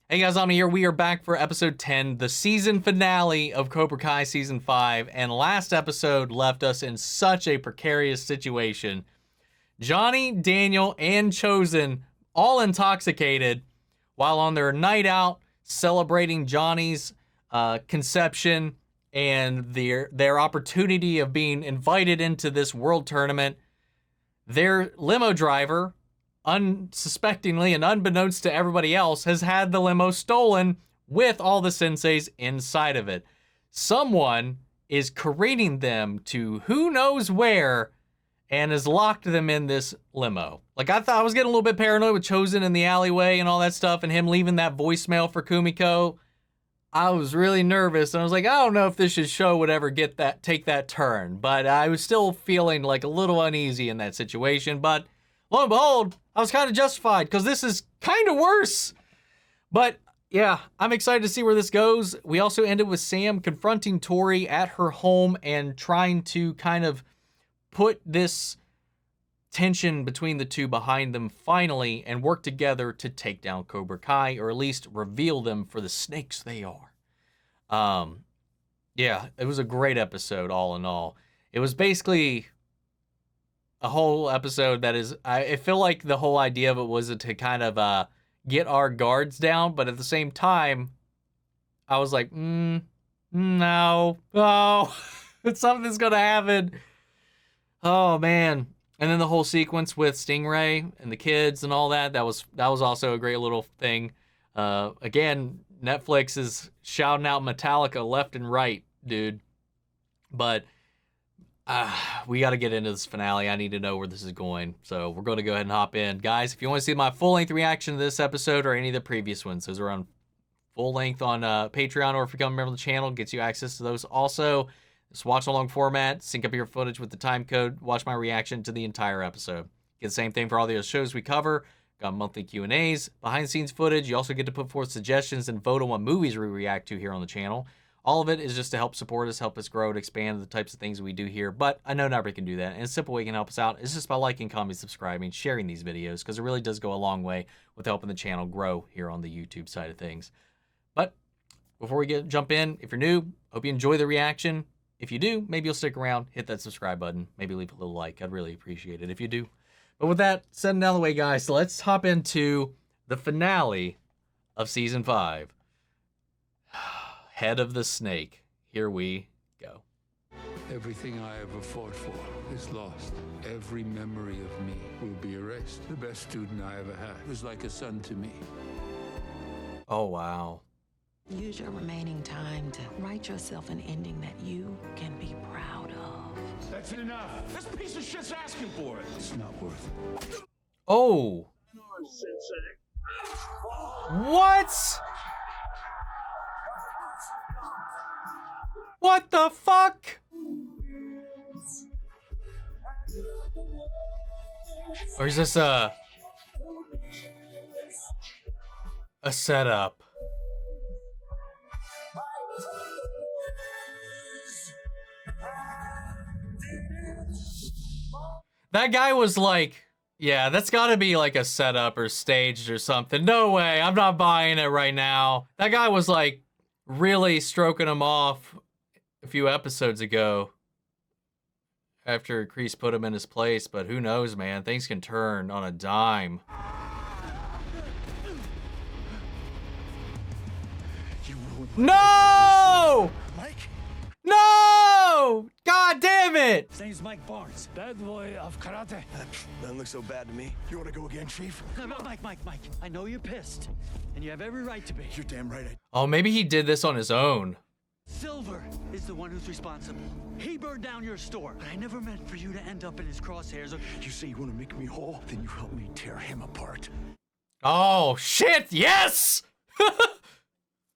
Hey guys, I'm here. We are back for episode 10, the season finale of Cobra Kai season 5. And last episode left us in such a precarious situation. Gianni, Daniel, and Chozen all intoxicated while on their night out celebrating Johnny's conception and their opportunity of being invited into this world tournament. Their limo driver, unsuspectingly and unbeknownst to everybody else, has had the limo stolen with all the senseis inside of it. Someone is careening them to who knows where and has locked them in this limo. Like, I thought I was getting a little bit paranoid with Chozen in the alleyway and all that stuff and him leaving that voicemail for Kumiko. I was really nervous and I was like, I don't know if this show would ever take that turn, but I was still feeling like a little uneasy in that situation. But lo and behold, I was kind of justified because this is kind of worse. But yeah, I'm excited to see where this goes. We also ended with Sam confronting Tory at her home and trying to kind of put this tension between the two behind them finally and work together to take down Cobra Kai, or at least reveal them for the snakes they are. Yeah, it was a great episode all in all. It was basically a whole episode that is, I feel like the whole idea of it was to kind of get our guards down, but at the same time, I was like, no, something's gonna happen. Oh man. And then the whole sequence with Stingray and the kids and all that was also a great little thing. Again, Netflix is shouting out Metallica left and right, dude. But we got to get into this finale. I need to know where this is going. So we're going to go ahead and hop in. Guys, if you want to see my full-length reaction to this episode or any of the previous ones, those are on full length on Patreon, or if you become a member of the channel, gets you access to those also. Just watch along format, sync up your footage with the time code, watch my reaction to the entire episode. Get the same thing for all the other shows we cover. Got monthly Q&As, behind-the-scenes footage. You also get to put forth suggestions and vote on what movies we react to here on the channel. All of it is just to help support us, help us grow, and expand the types of things we do here. But I know not everybody can do that. And a simple way you can help us out is just by liking, commenting, subscribing, sharing these videos, because it really does go a long way with helping the channel grow here on the YouTube side of things. But before we jump in, if you're new, hope you enjoy the reaction. If you do, maybe you'll stick around, hit that subscribe button, maybe leave a little like. I'd really appreciate it if you do. But with that said and out of the way, guys, let's hop into the finale of Season 5. Head of the Snake. Here we go. Everything I ever fought for is lost. Every memory of me will be erased. The best student I ever had was like a son to me. Oh, wow. Use your remaining time to write yourself an ending that you can be proud of. That's enough. This piece of shit's asking for it. It's not worth it. Oh. What? What the fuck? Or is this a setup? That guy was like, yeah, that's gotta be like a setup or staged or something. No way, I'm not buying it right now. That guy was like really stroking him off a few episodes ago after Kreese put him in his place, but who knows, man, things can turn on a dime. No! Mike? No! God damn it! His name's Mike Barnes, bad boy of karate. Doesn't look so bad to me. You want to go again, Chief? No, Mike. I know you're pissed, and you have every right to be. You're damn right. Oh, maybe he did this on his own. Silver is the one who's responsible. He burned down your store, but I never meant for you to end up in his crosshairs. You say you want to make me whole, then you help me tear him apart. Oh, shit, yes!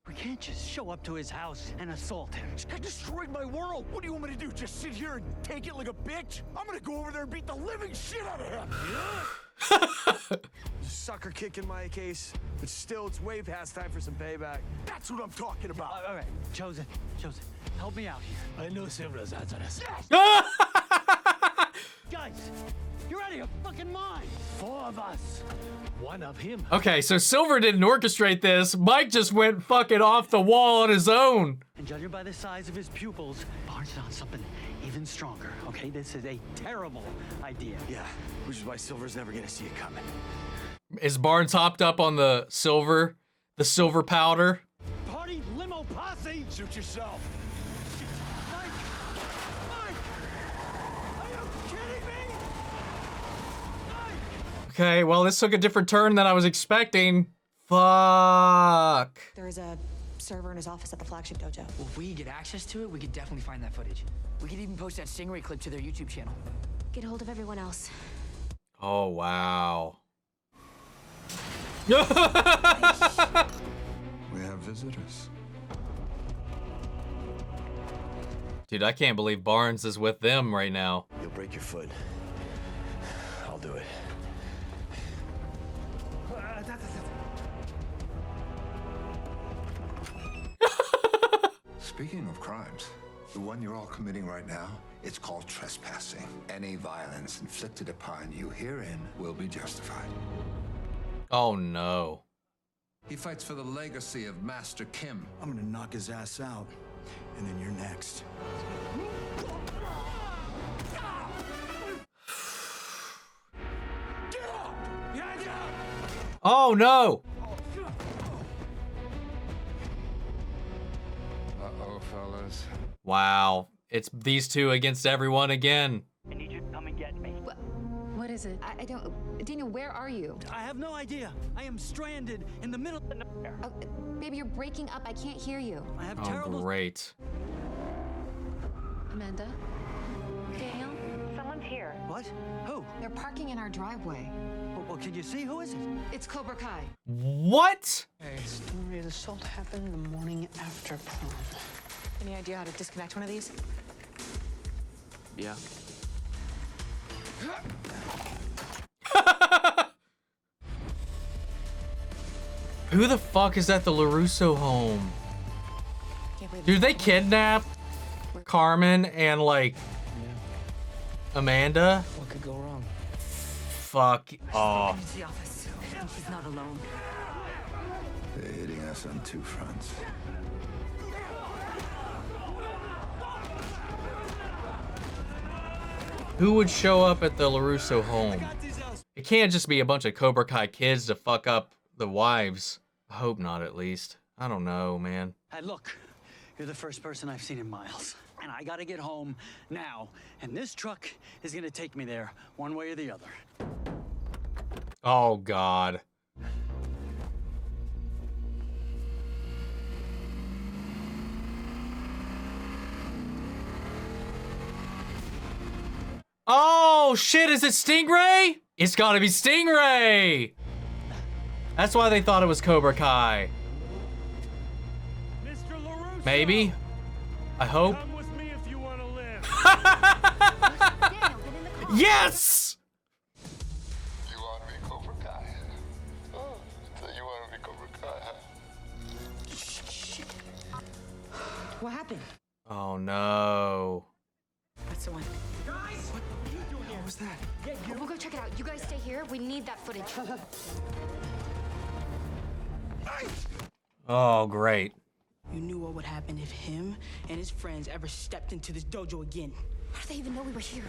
We can't just show up to his house and assault him. This guy destroyed my world. What do you want me to do? Just sit here and take it like a bitch? I'm gonna go over there and beat the living shit out of him. Sucker kick in my case, but still, it's way past time for some payback. That's what I'm talking about. All right, Chozen, help me out here. I know Silver's answer this. ice. You're out of your fucking mind. 4 of us. 1 of him. Okay, so Silver didn't orchestrate this. Mike just went fucking off the wall on his own. And judging by the size of his pupils, Barnes is on something even stronger, okay? This is a terrible idea. Yeah, which is why Silver's never gonna see it coming. Is Barnes hopped up on the silver powder? Party limo posse! Suit yourself. Mike! Mike! Are you kidding me? Mike! Okay, well, this took a different turn than I was expecting. Fuck. There is a server in his office at the flagship dojo. Well, if we get access to it, we could definitely find that footage. We could even post that Stingray clip to their YouTube channel. Get hold of everyone else. Oh, wow. We have visitors. Dude, I can't believe Barnes is with them right now. You'll break your foot. I'll do it. Speaking of crimes, the one you're all committing right now, it's called trespassing. Any violence inflicted upon you herein will be justified. Oh, no. He fights for the legacy of Master Kim. I'm gonna knock his ass out, and then you're next. Get up! Hands up! Oh, no. Uh-oh, fellas. Wow. It's these two against everyone again. I need you to come and get me. What is it? I don't... Daniel, where are you? I have no idea. I am stranded in the middle of nowhere. Oh, baby, you're breaking up. I can't hear you. I have Oh, terrible... great. Amanda? Daniel? Someone's here. What? Who? They're parking in our driveway. Well, can you see? Who is it? It's Cobra Kai. What? Story of the assault happened the morning after prom. Any idea how to disconnect one of these? Yeah. Who the fuck is at the LaRusso home? Can't believe Dude, they kidnapped Carmen and, like, Amanda? What could go wrong? Fuck off. Into the office. She's not alone. They're hitting us on 2 fronts. Who would show up at the LaRusso home? It can't just be a bunch of Cobra Kai kids to fuck up the wives. I hope not, at least. I don't know, man. Hey, look. You're the first person I've seen in miles. And I gotta get home now. And this truck is gonna take me there one way or the other. Oh, God. Oh, shit, is it Stingray? It's gotta be Stingray! That's why they thought it was Cobra Kai. Mr. LaRusso, Maybe? I hope. come with me if you want to live. Daniel, get in the car. Yes! You want to be Cobra Kai? Oh, so you want to be Cobra Kai, huh? What happened? Oh, no. That's the one. What was that? We'll go check it out. You guys stay here. We need that footage. Oh, great. You knew what would happen if him and his friends ever stepped into this dojo again. How did they even know we were here?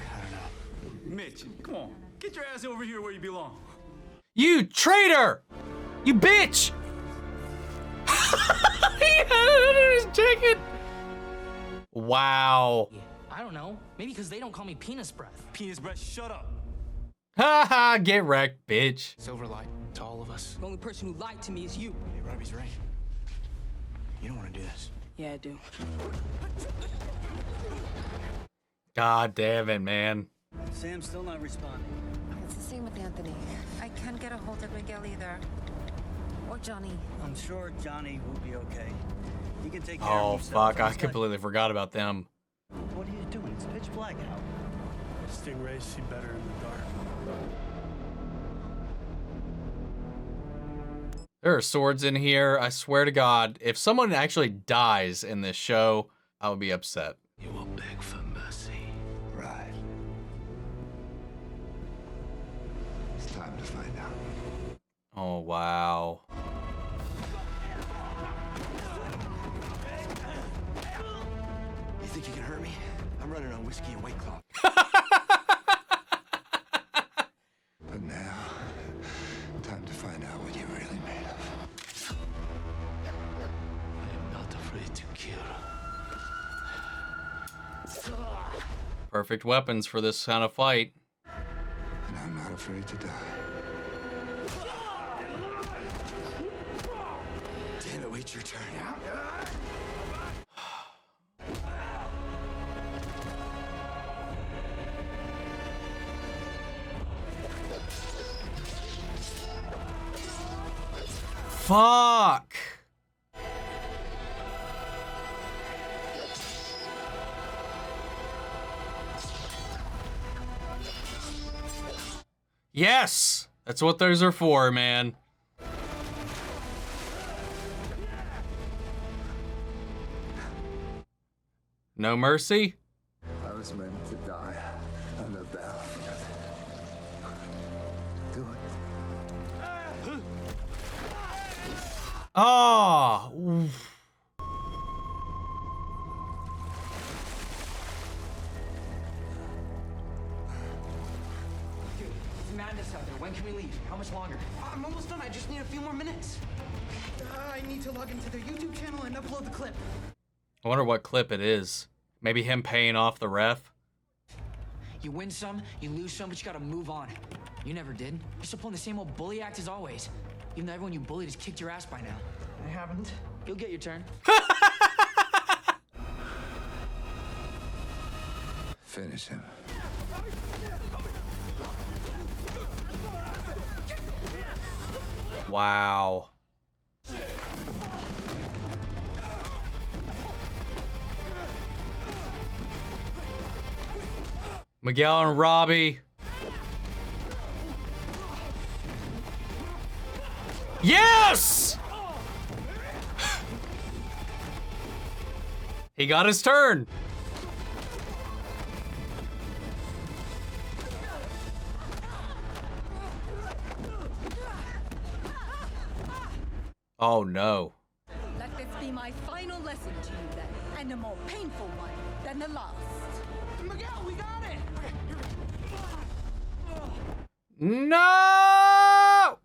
Mitch, come on. Get your ass over here where you belong. You traitor! You bitch! He had it under his jacket! Wow. I don't know. Maybe because they don't call me penis breath. Penis breath, shut up. Haha, get wrecked, bitch. Silver lied to all of us. The only person who lied to me is you. Hey, Robbie's right. You don't want to do this. Yeah, I do. God damn it, man. Sam's still not responding. It's the same with Anthony. I can't get a hold of Miguel either. Or Gianni. I'm sure Gianni will be okay. He can take care Oh, of himself. fuck, I He's got- completely forgot about them. What are you doing? It's pitch black out. Stingrays see better in the dark. There are swords in here. I swear to God, if someone actually dies in this show, I would be upset. You will beg for mercy. Right. Oh, wow. You think you can hurt me? I'm running on whiskey and White Claw. But now, time to find out what you're really made of. I am not afraid to kill. Perfect weapons for this kind of fight. And I'm not afraid to die. Damn it, wait your turn. Fuck! Yes! That's what those are for, man. No mercy? I was meant to die on the battlefield. Do it. Oh! Dude, it's madness out there. When can we leave? How much longer? I'm almost done. I just need a few more minutes. I need to log into their YouTube channel and upload the clip. I wonder what clip it is. Maybe him paying off the ref? You win some, you lose some, but you gotta move on. You never did. You're still pulling the same old bully act as always. Even though everyone you bullied has kicked your ass by now. I haven't. You'll get your turn. Finish him. Wow. Miguel and Robby. Yes! He got his turn. Oh no. Let this be my final lesson to you then, and a more painful one than the last. Miguel, we got it! No!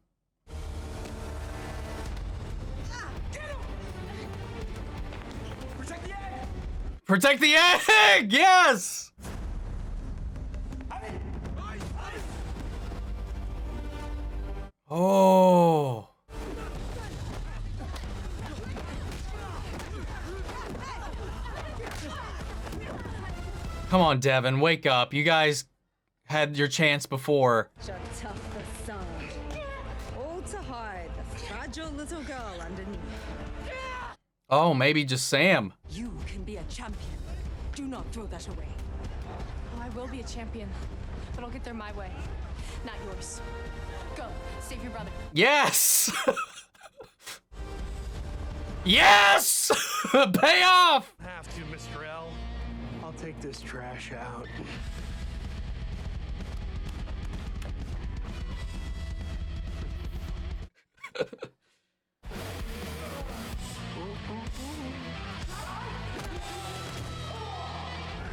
Protect the egg! Protect the egg! Yes! Oh. Come on, Devin, wake up. You guys had your chance before. Such a tough facade. All to hide the fragile little girl underneath. Oh, maybe just Sam. You can be a champion. Do not throw that away. Oh, I will be a champion, but I'll get there my way, not yours. Go, save your brother. Yes! Yes! Pay off! Have to, Mr. L. I'll take this trash out.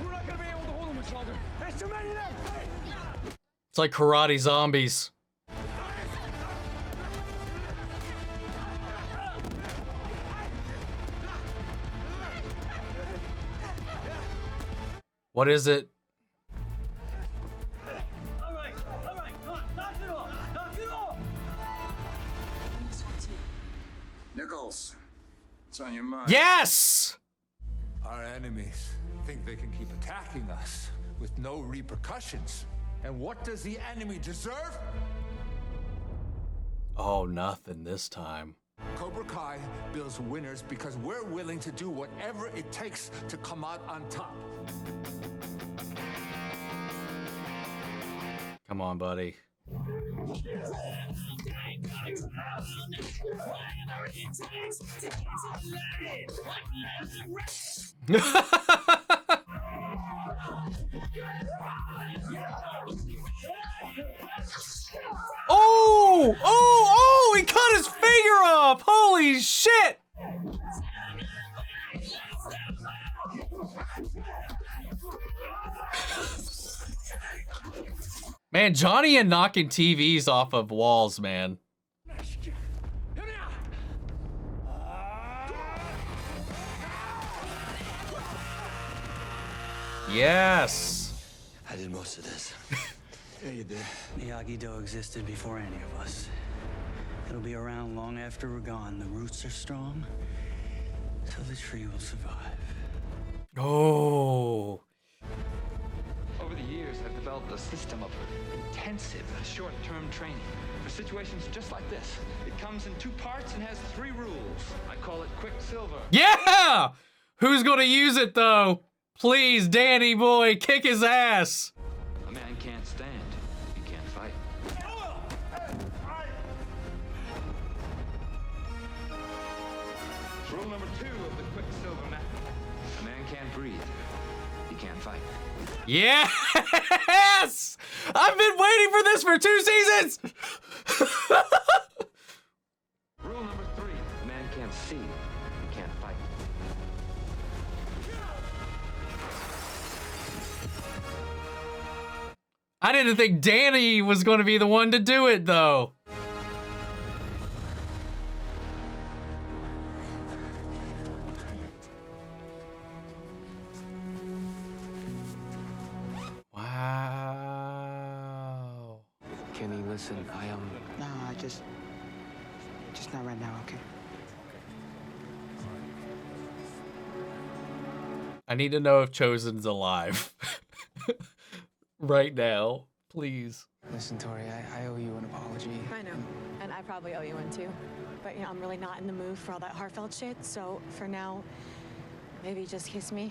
We're not gonna be able to hold him much longer. There's too many of them! It's like karate zombies. What is it? All right, knock it off, knock it off! Nichols, it's on your mind. Yes! Our enemies think they can keep attacking us with no repercussions. And what does the enemy deserve? Oh, nothing this time. Cobra Kai builds winners because we're willing to do whatever it takes to come out on top. Come on, buddy. Oh! Oh! Oh! he cut his finger off! Holy shit! Man, Johnny and knocking TVs off of walls, man. Yes. I did most of this. Yeah, you did. Miyagi-Do existed before any of us. It'll be around long after we're gone. The roots are strong, so the tree will survive. Oh. Over the years, I've developed a system of intensive, short-term training for situations just like this. It comes in 2 parts and has 3 rules. I call it Quicksilver. Yeah! Who's gonna use it, though? Please, Danny boy, kick his ass. A man can't stand. He can't fight. Rule number 2 of the Quicksilver method. A man can't breathe. He can't fight. Yes! I've been waiting for this for 2 seasons! Rule number 3. A man can't see. He can't fight. I didn't think Danny was going to be the one to do it, though. Wow. Kenny, listen, Nah, just not right now, okay? I need to know if Chozen's alive. Right now, please. Listen, Tory, I owe you an apology. I know, and I probably owe you one too. But, you know, I'm really not in the mood for all that heartfelt shit, so for now, maybe just kiss me.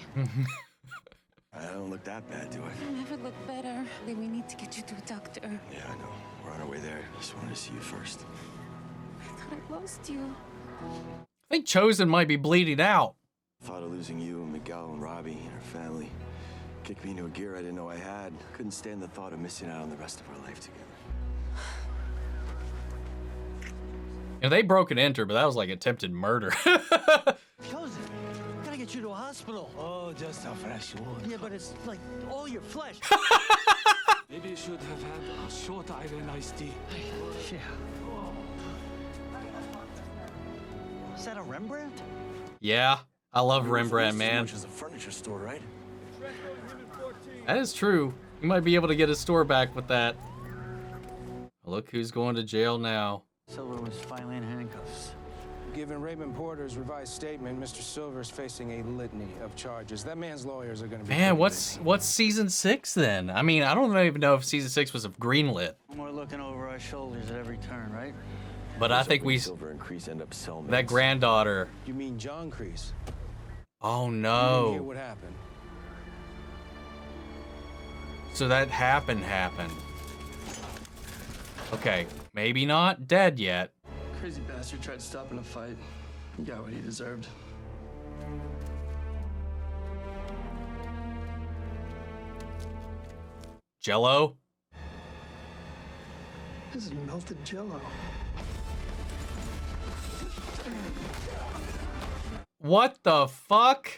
I don't look that bad, do I? You never look better. We need to get you to a doctor. Yeah, I know. We're on our way there. Just wanted to see you first. I thought I lost you. I think Chozen might be bleeding out. Thought of losing you and Miguel and Robby and our family. Kicked me into a gear I didn't know I had. Couldn't stand the thought of missing out on the rest of our life together. You know, they broke an enter, but that was like attempted murder. Chozen, gotta get you to a hospital. Oh, just a fresh wound. Yeah, but it's like all your flesh. Maybe you should have had a short iron iced tea. Yeah. Is that a Rembrandt? Yeah, I love Rembrandt, man. Much as a furniture store, right? That is true. You might be able to get his store back with that. Look who's going to jail now. Silver was finally in handcuffs. Given Raymond Porter's revised statement, Mr. Silver's facing a litany of charges. That man's lawyers are going to be... Man, what's season 6 then? I mean, I don't even know if season 6 was greenlit. We're looking over our shoulders at every turn, right? But I think Silver and Kreese end up cellmates. that granddaughter. You mean John Kreese? Oh You didn't hear no. what happened. So that happened. Okay, maybe not dead yet. Crazy bastard tried stopping a fight. He got what he deserved. Jello? This is melted jello. What the fuck?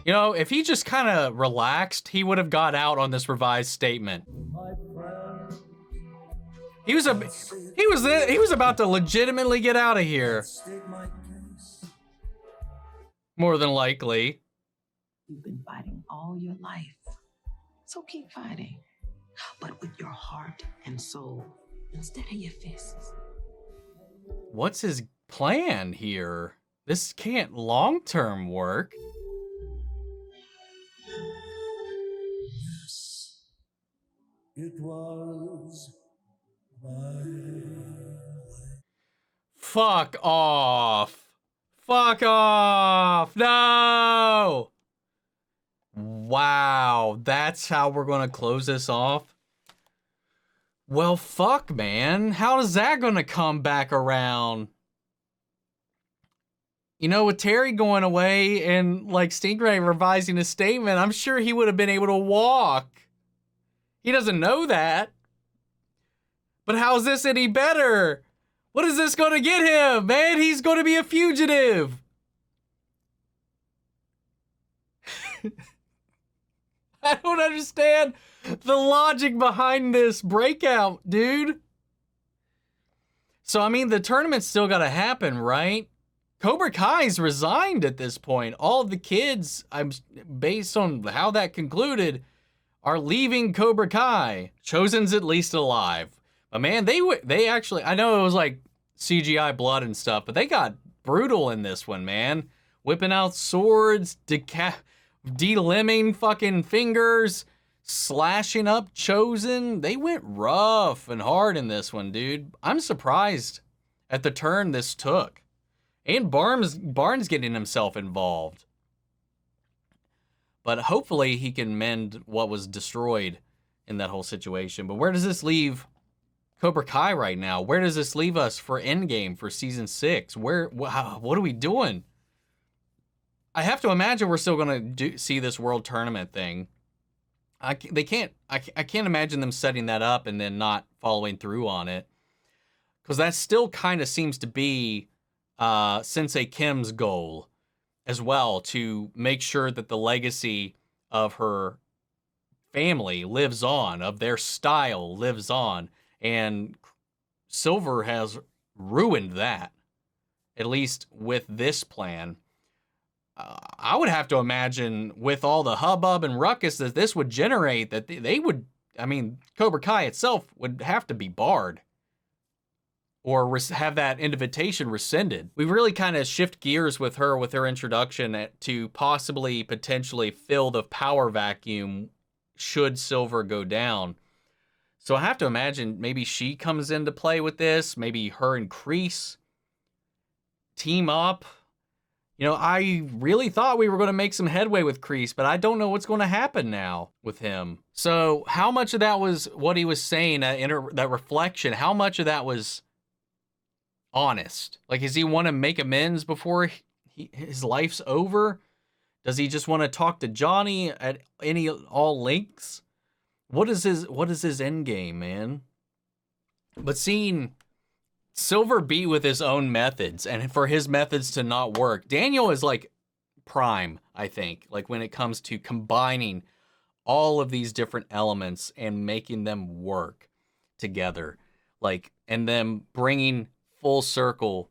You know, if he just kind of relaxed, he would have got out on this revised statement. He was about to legitimately get out of here. More than likely. You've been fighting all your life. So keep fighting. But with your heart and soul instead of your fists. What's his plan here? This can't long-term work. It was my... Fuck off. Fuck off. No. Wow. That's how we're going to close this off? Well, fuck, man. How is that going to come back around? You know, with Terry going away and like Stingray revising his statement, I'm sure he would have been able to walk. He doesn't know that. But how's this any better? What is this going to get him, man? He's going to be a fugitive. I don't understand the logic behind this breakout, dude. So, I mean, the tournament's still got to happen, right? Cobra Kai's resigned at this point. All of the kids, based on how that concluded, are leaving Cobra Kai. Chozen's at least alive. But man, they actually, I know it was like CGI blood and stuff, but they got brutal in this one, man. Whipping out swords, delimbing fucking fingers, slashing up Chozen. They went rough and hard in this one, dude. I'm surprised at the turn this took. And Barnes getting himself involved. But hopefully he can mend what was destroyed in that whole situation. But where does this leave Cobra Kai right now? Where does this leave us for Endgame for season 6? What are we doing? I have to imagine we're still going to see this world tournament thing. I can't imagine them setting that up and then not following through on it. Because that still kind of seems to be Sensei Kim's goal as well, to make sure that the legacy of her family lives on, of their style lives on. And Silver has ruined that, at least with this plan. I would have to imagine with all the hubbub and ruckus that this would generate, that they would, I mean, Cobra Kai itself would have to be barred or have that invitation rescinded. We really kind of shift gears with her introduction to potentially fill the power vacuum should Silver go down. So I have to imagine maybe she comes into play with this. Maybe her and Kreese team up. You know, I really thought we were going to make some headway with Kreese, but I don't know what's going to happen now with him. So how much of that was what he was saying, that reflection, how much of that was honest? Like, does he want to make amends before his life's over? Does he just want to talk to Gianni at all lengths? What is his end game, man? But seeing Silver be with his own methods and for his methods to not work, Daniel is like prime, I think, like when it comes to combining all of these different elements and making them work together, like, and then bringing full circle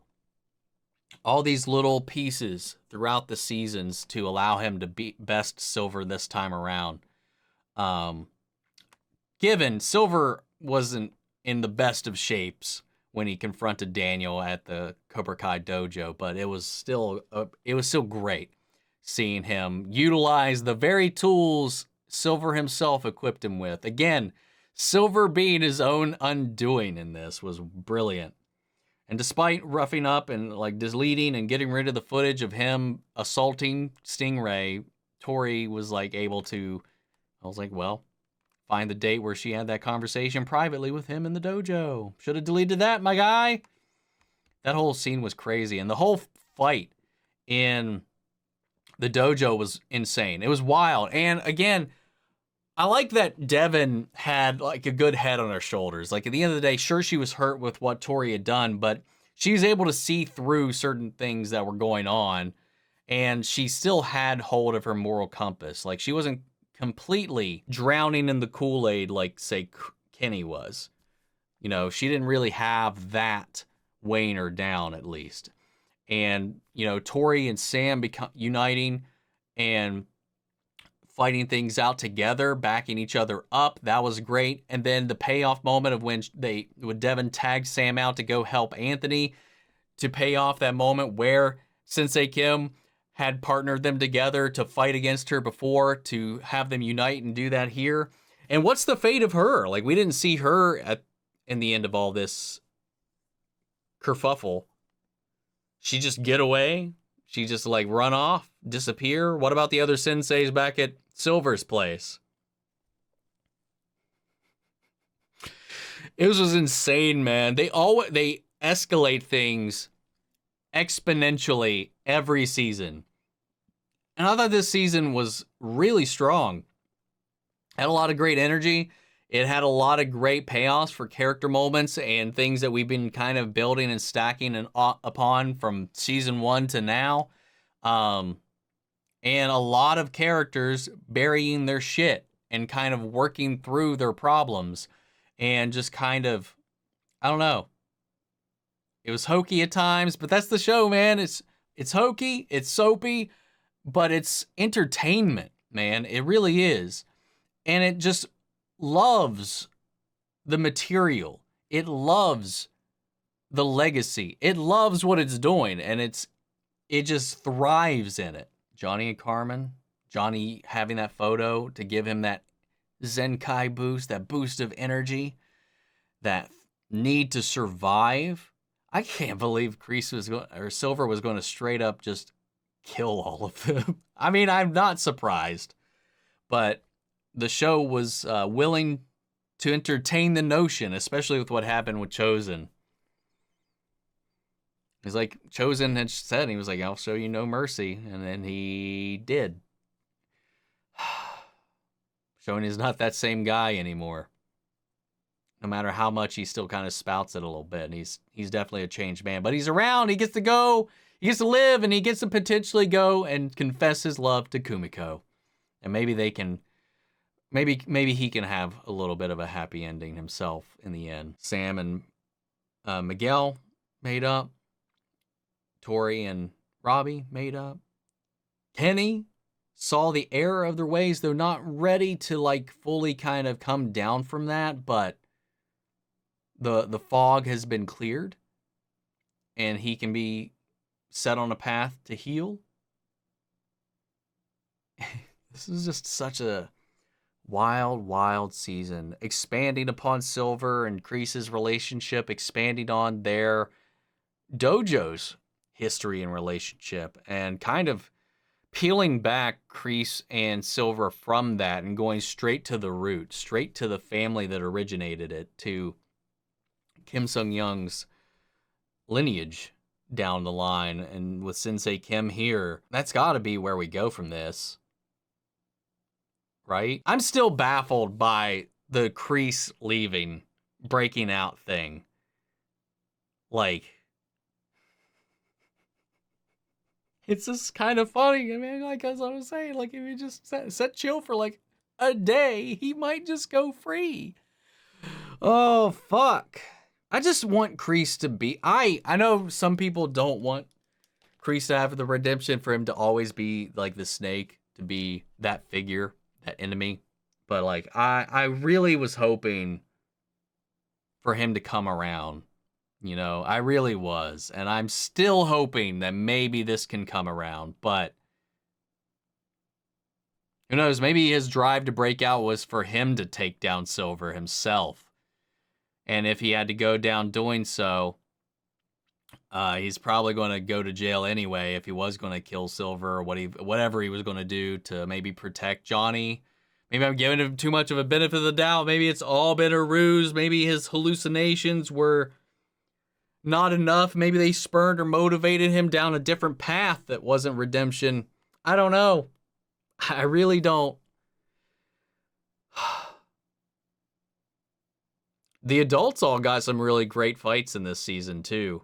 all these little pieces throughout the seasons to allow him to be best Silver this time around. Given Silver wasn't in the best of shapes when he confronted Daniel at the Cobra Kai dojo, but it was still great seeing him utilize the very tools Silver himself equipped him with. Again, Silver being his own undoing in this was brilliant. And despite roughing up and like deleting and getting rid of the footage of him assaulting Stingray, Tory was like able to, I was like, well, find the date where she had that conversation privately with him in the dojo. Should have deleted that, my guy. That whole scene was crazy. And the whole fight in the dojo was insane. It was wild. And again, I like that Devin had like a good head on her shoulders. Like at the end of the day, sure, she was hurt with what Tory had done, but she was able to see through certain things that were going on. And she still had hold of her moral compass. Like she wasn't completely drowning in the Kool-Aid like, say, Kenny was. You know, she didn't really have that weighing her down, at least. And, you know, Tory and Sam uniting and fighting things out together, backing each other up. That was great. And then the payoff moment of when Devin tagged Sam out to go help Anthony, to pay off that moment where Sensei Kim had partnered them together to fight against her before, to have them unite and do that here. And what's the fate of her? Like, we didn't see her in the end of all this kerfuffle. She just get away? She just like run off, disappear? What about the other senseis back at Silver's place? It was insane, man. They escalate things exponentially every season. And I thought this season was really strong. Had a lot of great energy. It had a lot of great payoffs for character moments and things that we've been kind of building and stacking and upon from season 1 to now. And a lot of characters burying their shit and kind of working through their problems and just kind of, I don't know. It was hokey at times, but that's the show, man. It's hokey, it's soapy, but it's entertainment, man. It really is. And it just loves the material. It loves the legacy. It loves what it's doing, and it just thrives in it. Gianni and Carmen, Gianni having that photo to give him that Zenkai boost, that boost of energy, that need to survive. I can't believe Silver was going to straight up just kill all of them. I mean, I'm not surprised, but the show was willing to entertain the notion, especially with what happened with Chozen. He's like, Chozen had said, he was like, I'll show you no mercy. And then he did. Showing he's not that same guy anymore. No matter how much he still kind of spouts it a little bit. And he's definitely a changed man. But he's around. He gets to go. He gets to live. And he gets to potentially go and confess his love to Kumiko. And maybe they can... Maybe he can have a little bit of a happy ending himself in the end. Sam and Miguel made up. Tory and Robby made up. Kenny saw the error of their ways, though not ready to like fully kind of come down from that, but the fog has been cleared and he can be set on a path to heal. This is just such a wild season, expanding upon Silver and Kreese's relationship, expanding on their dojo's history and relationship, and kind of peeling back Kreese and Silver from that and going straight to the root, straight to the family that originated it, to Kim Sung-young's lineage down the line. And with Sensei Kim here, that's got to be where we go from this. Right? I'm still baffled by the Kreese leaving, breaking out thing. Like, it's just kind of funny. I mean, like as I was saying, like if you just set chill for like a day, he might just go free. Oh, fuck. I just want Kreese to be... I know some people don't want Kreese to have the redemption, for him to always be like the snake, to be that figure, that enemy. But like, I really was hoping for him to come around. You know, I really was. And I'm still hoping that maybe this can come around. But who knows? Maybe his drive to break out was for him to take down Silver himself. And if he had to go down doing so, he's probably going to go to jail anyway if he was going to kill Silver or whatever he was going to do to maybe protect Gianni. Maybe I'm giving him too much of a benefit of the doubt. Maybe it's all been a ruse. Maybe his hallucinations were not enough. Maybe they spurred or motivated him down a different path that wasn't redemption. I don't know. I really don't. The adults all got some really great fights in this season too.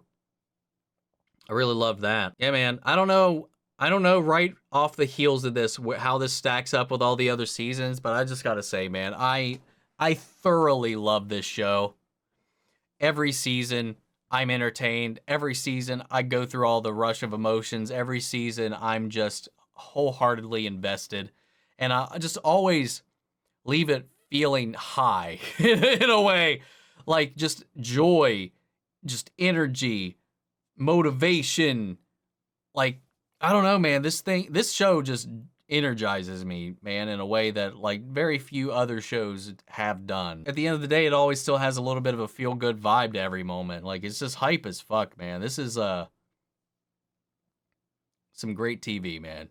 I really love that. Yeah, man. I don't know right off the heels of this how this stacks up with all the other seasons, but I just gotta say, man, I thoroughly love this show. Every season, I'm entertained. Every season, I go through all the rush of emotions. Every season, I'm just wholeheartedly invested. And I just always leave it feeling high in a way. Like just joy, just energy, motivation. Like, I don't know, man. This show just energizes me, man, in a way that like very few other shows have done. At the end of the day, it always still has a little bit of a feel-good vibe to every moment. Like, it's just hype as fuck, man. This is some great TV, man.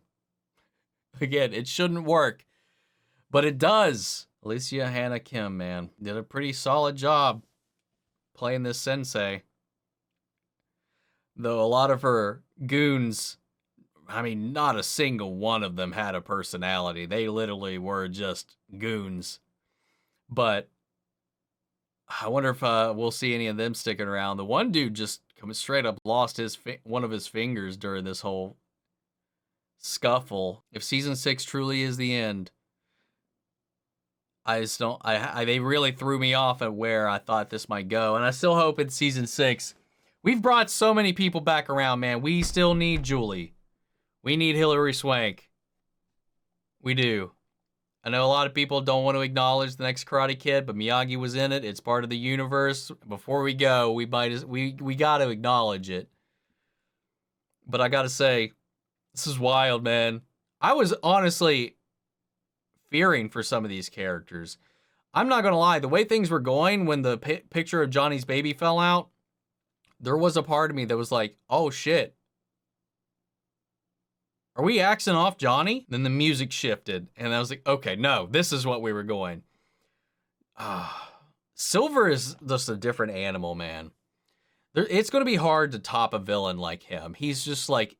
Again, it shouldn't work, but it does. Alicia Hannah Kim, man, did a pretty solid job playing this sensei. Though a lot of her goons, I mean, not a single one of them had a personality. They literally were just goons. But I wonder if we'll see any of them sticking around. The one dude just straight up lost one of his fingers during this whole scuffle. If season 6 truly is the end, I just don't. They really threw me off at where I thought this might go, and I still hope in season 6. We've brought so many people back around, man. We still need Julie. We need Hilary Swank. We do. I know a lot of people don't want to acknowledge the next Karate Kid, but Miyagi was in it. It's part of the universe. Before we go, we got to acknowledge it. But I got to say, this is wild, man. I was honestly fearing for some of these characters. I'm not going to lie. The way things were going when the picture of Johnny's baby fell out, there was a part of me that was like, oh, shit. Are we axing off Johnny? Then the music shifted, and I was like, okay, no, this is what we were going. Silver is just a different animal, man. It's going to be hard to top a villain like him. He's just like,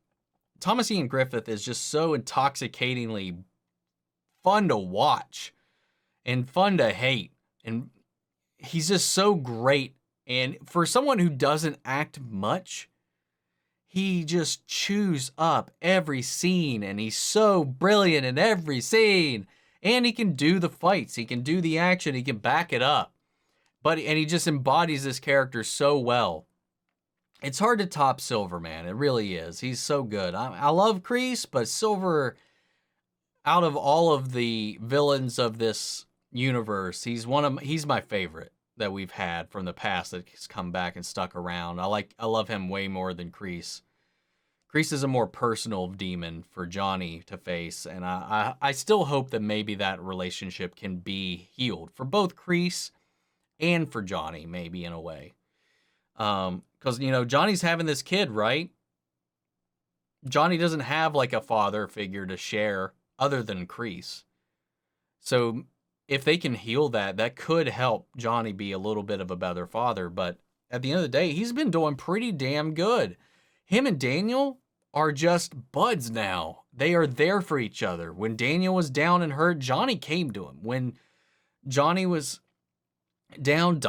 Thomas Ian Griffith is just so intoxicatingly fun to watch and fun to hate. And he's just so great. And for someone who doesn't act much, he just chews up every scene, and he's so brilliant in every scene. And he can do the fights, he can do the action, he can back it up. And he just embodies this character so well. It's hard to top Silver, man. It really is. He's so good. I love Kreese, but Silver, out of all of the villains of this universe, he's my favorite that we've had from the past that's come back and stuck around. I love him way more than Kreese. Kreese is a more personal demon for Johnny to face, and I still hope that maybe that relationship can be healed for both Kreese and for Johnny, maybe in a way. Because, Johnny's having this kid, right? Johnny doesn't have like a father figure to share other than Kreese. So if they can heal that could help Johnny be a little bit of a better father. But at the end of the day, he's been doing pretty damn good. Him and Daniel are just buds now. They are there for each other. When Daniel was down and hurt, Johnny came to him. When Johnny was down,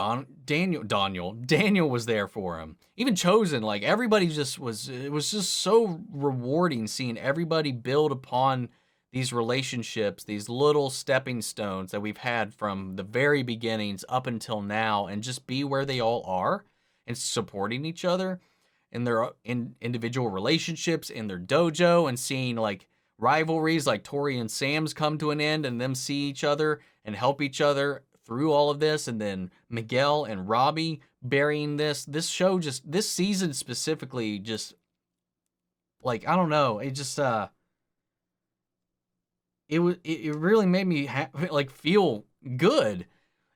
Daniel was there for him. Even Chozen, like everybody it was just so rewarding seeing everybody build upon these relationships, these little stepping stones that we've had from the very beginnings up until now, and just be where they all are and supporting each other in their individual relationships, in their dojo, and seeing like rivalries like Tory and Sam's come to an end and them see each other and help each other through all of this. And then Miguel and Robby burying this show, just this season specifically, just like, I don't know. It just, it really made me feel good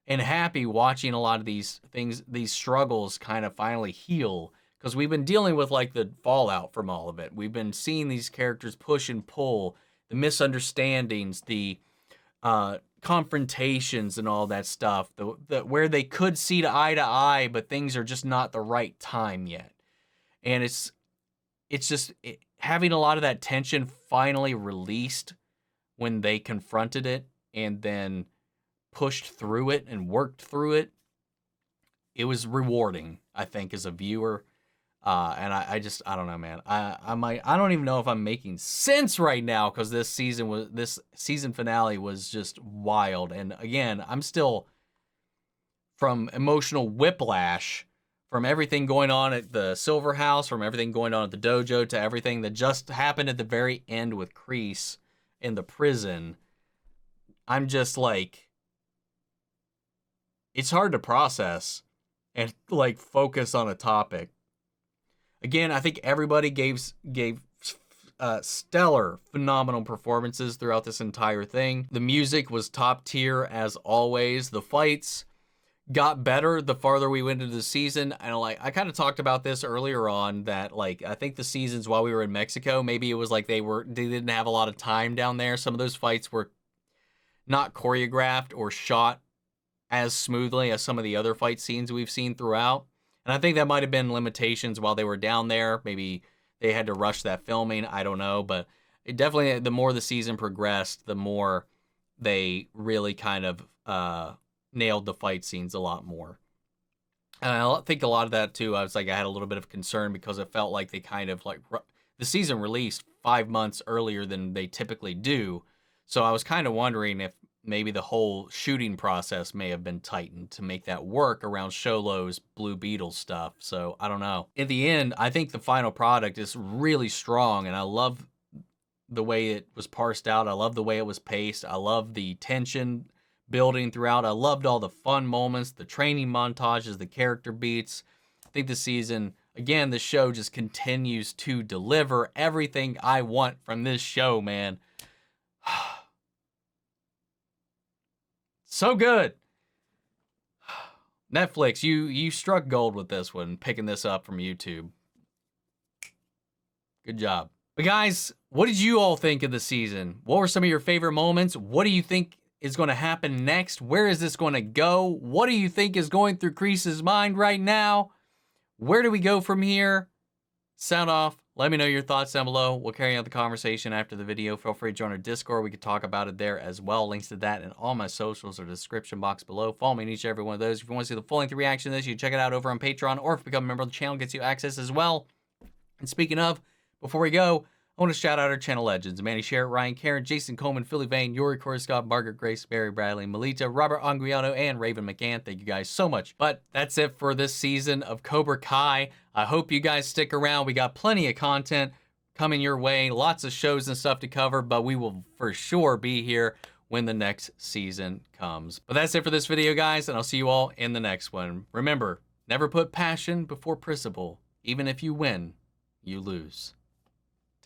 and happy watching a lot of these things, these struggles kind of finally heal, because we've been dealing with like the fallout from all of it. We've been seeing these characters push and pull, the misunderstandings, the confrontations and all that stuff, the where they could see to eye, but things are just not the right time yet. And it's just having a lot of that tension finally released when they confronted it and then pushed through it and worked through it. It was rewarding, I think, as a viewer. And I don't know, man. I don't even know if I'm making sense right now, because this season finale was just wild. And again, I'm still from emotional whiplash from everything going on at the Silver House, from everything going on at the dojo, to everything that just happened at the very end with Kreese in the prison. I'm just like, it's hard to process and like focus on a topic. Again, I think everybody gave stellar, phenomenal performances throughout this entire thing. The music was top tier as always. The fights got better the farther we went into the season. And like, I kind of talked about this earlier on, that like, I think the seasons while we were in Mexico, maybe it was like they didn't have a lot of time down there. Some of those fights were not choreographed or shot as smoothly as some of the other fight scenes we've seen throughout. And I think that might have been limitations while they were down there. Maybe they had to rush that filming. I don't know. But it definitely, the more the season progressed, the more they really kind of nailed the fight scenes a lot more. And I think a lot of that, too, I had a little bit of concern because it felt like they kind of like, the season released 5 months earlier than they typically do. So I was kind of wondering if maybe the whole shooting process may have been tightened to make that work around Xolo's Blue Beetle stuff. So I don't know. In the end, I think the final product is really strong, and I love the way it was parsed out. I love the way it was paced. I love the tension building throughout. I loved all the fun moments, the training montages, the character beats. I think the season, again, the show just continues to deliver everything I want from this show, man. So good. Netflix, you struck gold with this one, picking this up from YouTube. Good job. But guys, what did you all think of the season? What were some of your favorite moments? What do you think is going to happen next? Where is this going to go? What do you think is going through Kreese's mind right now? Where do we go from here? Sound off. Let me know your thoughts down below. We'll carry on the conversation after the video. Feel free to join our Discord. We can talk about it there as well. Links to that and all my socials are in the description box below. Follow me in each and every one of those. If you want to see the full-length reaction to this, you can check it out over on Patreon, or if you become a member of the channel, it gets you access as well. And speaking of, before we go, I want to shout out our channel legends: Manny Sherritt, Ryan Karen, Jason Coleman, Philly Vane, Yuri Korscott, Margaret Grace, Barry Bradley, Melita, Robert Anguiano, and Raven McCann. Thank you guys so much. But that's it for this season of Cobra Kai. I hope you guys stick around. We got plenty of content coming your way, lots of shows and stuff to cover, but we will for sure be here when the next season comes. But that's it for this video, guys, and I'll see you all in the next one. Remember, never put passion before principle. Even if you win, you lose.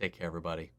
Take care, everybody.